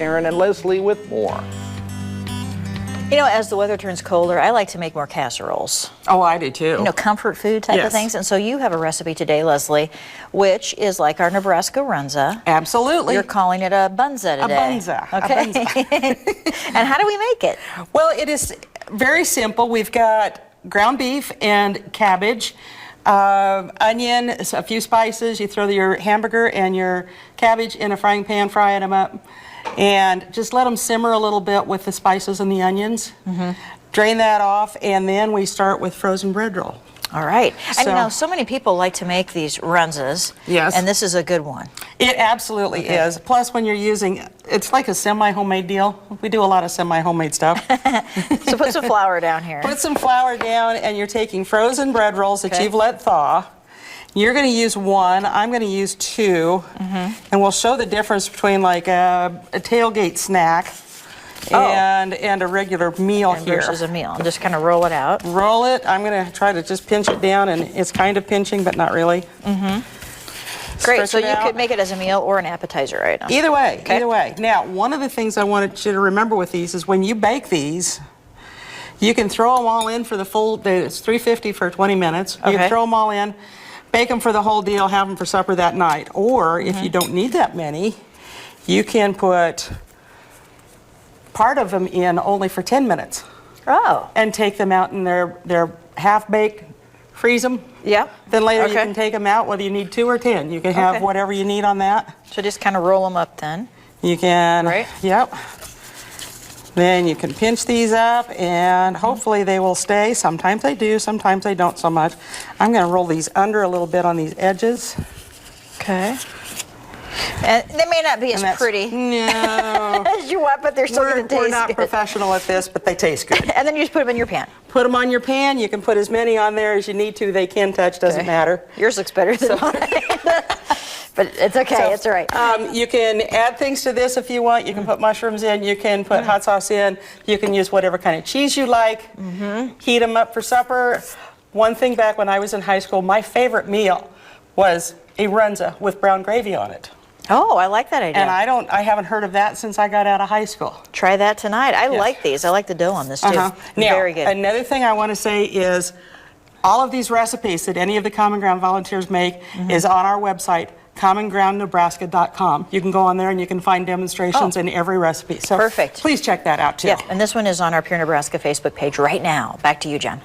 Taryn and Leslie with more. You know, as the weather turns colder, I like to make more casseroles. Oh, I do too. You know, comfort food type of things. And so you have a recipe today, Leslie, which is like our Nebraska Bunza. Absolutely. You're calling it a Bunza today. A Bunza. Okay. A Bunza. And how do we make it? Well, it is very simple. We've got ground beef and cabbage, onion, a few spices. You throw your hamburger and your cabbage in a frying pan, frying them up. And just let them simmer a little bit with the spices and the onions. Drain that off, and then we start with frozen bread roll. All right. And you know, so many people like to make these runzas. Yes. And this is a good one. It absolutely is. Plus, when you're using, it's like a semi-homemade deal. We do a lot of semi-homemade stuff. So put some flour down here. Put some flour down, and you're taking frozen bread rolls that you've let thaw. You're going to use one. I'm going to use two. And we'll show the difference between like a tailgate snack and a regular meal here. Versus a meal. And just kind of roll it out. Roll it. I'm going to try to just pinch it down, and it's kind of pinching, but not really. Great. So you could make it as a meal or an appetizer item. Either way. Either way. Now, one of the things I wanted you to remember with these is when you bake these, you can throw them all in for the full, it's 350 for 20 minutes. You can throw them all in. Bake them for the whole deal, have them for supper that night. Or if you don't need that many, you can put part of them in only for 10 minutes. Oh. And take them out and they're half-baked, freeze them. Yep. Then later you can take them out whether you need 2 or 10. You can have whatever you need on that. So just kind of roll them up then. You can. Right. Yep. Then you can pinch these up, and hopefully they will stay. Sometimes they do, sometimes they don't so much. I'm going to roll these under a little bit on these edges. Okay. And they may not be as pretty as you want, but they're still going to taste good. We're not professional at this, but they taste good. And then you just put them in your pan. Put them on your pan. You can put as many on there as you need to. They can touch, doesn't matter. Yours looks better than mine. But it's okay, it's all right. You can add things to this if you want. You can put mushrooms in, you can put hot sauce in, you can use whatever kind of cheese you like. Heat them up for supper. One thing back when I was in high school, my favorite meal was a runza with brown gravy on it. Oh, I like that idea. And I haven't heard of that since I got out of high school. Try that tonight. I like these. I like the dough on this too. Now, very good. Another thing I want to say is all of these recipes that any of the Common Ground volunteers make is on our website, CommonGroundNebraska.com. You can go on there and you can find demonstrations in every recipe. So perfect. Please check that out too. Yes, and this one is on our Pure Nebraska Facebook page right now. Back to you, Jen.